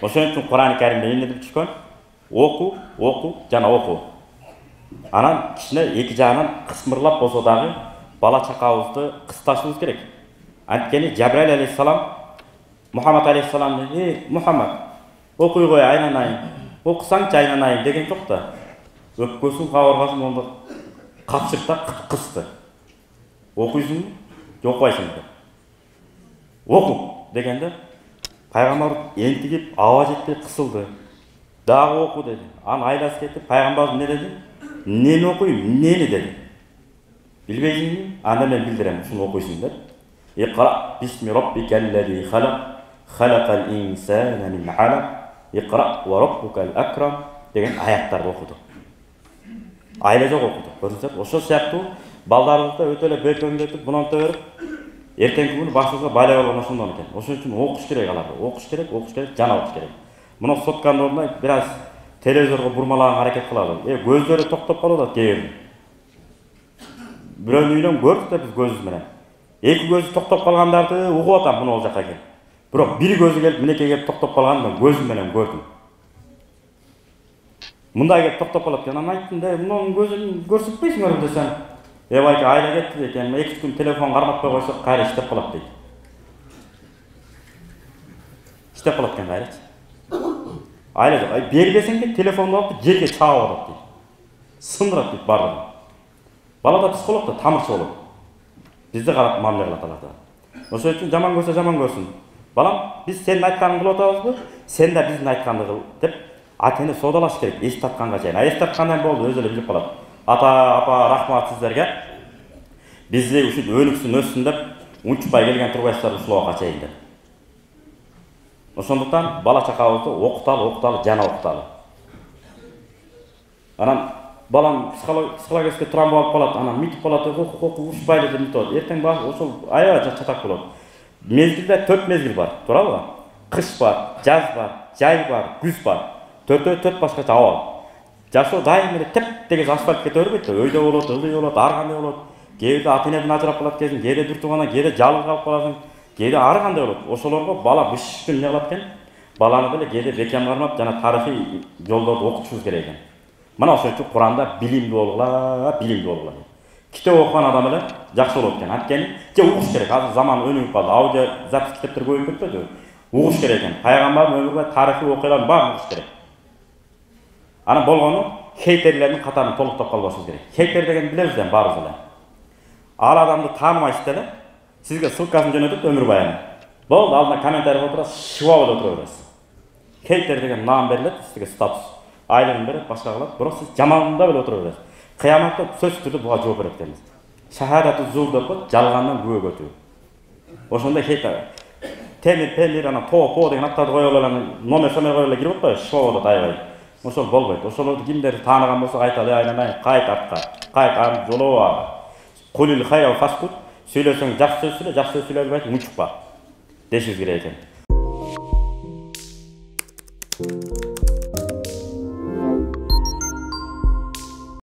Ошон үчүн Кур'ан-ы Каримде эмне деп түшкөн? Оку жана оку. Анан кичине эки жагынан кысмырлап болсо дагы бала чакабызды кысташыбыз керек. Анткени Жабраил алейхиссалам Мухаммад алейхиссаламды Мухаммад окуй кой айланайын, окусаңчы айланайын деген жок да. Өпкөсүн кабыргасын монда капчыртап кысты. Окуйсуңбу? Жок окуйсуңбу? Оку дегенде пайгамбар энтигип аба жетпей кысылды. Дагы оку деди. Анан айласы кетип пайгамбар не деди? Нени окуйм, нени деди. Билбейсиңби? Анда мен билдирем, ушуну окуйсуң деп. Иқра бисми раббикаллази халак, халакал инсана мин алак, иқра ва раббукал акрам деген аяттарды окуду. Айла жок окуду. Көрдүңүздөр, ошол сыяктуу балдарыбызды өтө эле бөтөндөтүп, бунонто берип, эртеңки күнү башыбызга байлай болгон ошондон экен. Ошон үчүн окуш керек аларды. Окуш керек, жана окуш керек. Мына сотканын ордуна бир аз телевизорго бурмалаган аракет кылалы. Көздөрү токтоп калып атат кээ бир. Бирөөнүн үйлөн көрдүк да биз көзүбүз менен. Эки көзү токтоп калгандарды угуп атам мына ол жака келип. Бирок бир көзү келип минекей келип токтоп калганын мен көзүм менен көрдүм. Мындай келип токтоп калат экен. Анан айттым да, мунун көзүн көрсөтпөйсүңөр десем, байке айла кетти экен, 2 күн телефон карматпай койсок кайра иштеп калат дейт. Иштеп калат экен кайрачы. Айла жок, бербесең телефонду алып жерге чагып атат дейт. Сындырат дейт бардыгын. Балада психологда тамырчы болот. Бизди карап мамиле кылат алар да. Ошон үчүн жаман көрсө жаман көрсүн. Балам, биз сенин айтканыңды кылып атабызбы? Сен да биздин айтканды кыл деп ата-эне соодалаш керек, эс тартканга чейин. Эс тарткандан болду, өзү эле билип калат. Ата, апа, рахмат сиздерге. Бизди ушул өнүксүн, өссүн деп унчукпай келген турбайсыздар ушул убакка чейин деп. Ошондуктан бала чакабызды окуталы, жана окуталы. Анан балам психологически травма болуп калат, анан митип калат, ушпайлы деп митип калат. Эртең баг ошол аябай чатак болот. Мезгилде 4 мезгил бар, туурабы? Кыш бар, жаз бар, жай бар, күз бар. 4 башкача аба. Жашоо дайым эле теп-тегиз асфальт кете бербейт да. Өйдө болот, ылдый болот, ар кандай болот. Кээде ата-энеден ажырап калат кезиң, кээде дүр туугандан, кээде жалгыз калып каласың, кээде ар кандай болот. Ошолорго бала бышкын эмне кылат экен? Баланы деле кээде бекем кармап, жана тарыхый жолдорду окутушубуз керек экен. Мына ошон үчүн Куранда билимдүү болгула. Китеп окуган адам эле жакшы болот экен. Анткени угуш керек. Азыр заман өнүгүп калды. Аудио запись китептер көбөйүп кетпеди. Угуш керек экен. Пайгамбардын өмүрү бай тарыхый окуяларын баарын угуш керек. Анан болгону хейтерлердин катарын толуктап калбашыбыз керек. Хейтер деген билебиз да баарыбыз эле. Ал адамды таанымайсыз деле, сизге ссылкасын жөнөтөт өмүр баяны. Болду, алдына комментарий отурасыз, шыбап эле отура бересиз. Хейтер деген наам берилет, сизге статус. Айлығын берет, башка кылат, бирок сиз жамандап эле отура бересиз. Кыяматта сөзсүз түрдө буга жооп берет экенбиз. Шахадату зур деп коет, жалгандан күбө көтүү. Ошондой хейтер. Темир, анан по деген аттарды коюп алып, номер коюп эле кирип атпайбы, шыбап атат аябай. Ошол болбойт. Ошолорду кимдер тааныган болсо айталы, айланай, кайт артка, кайт жолоба. Кулил хайя фаскут, сүйлөсөң жакшы сөз сүйлө, жакшы сөз сүйлөй албайсың, унчукпа. Дешибиз керек экен.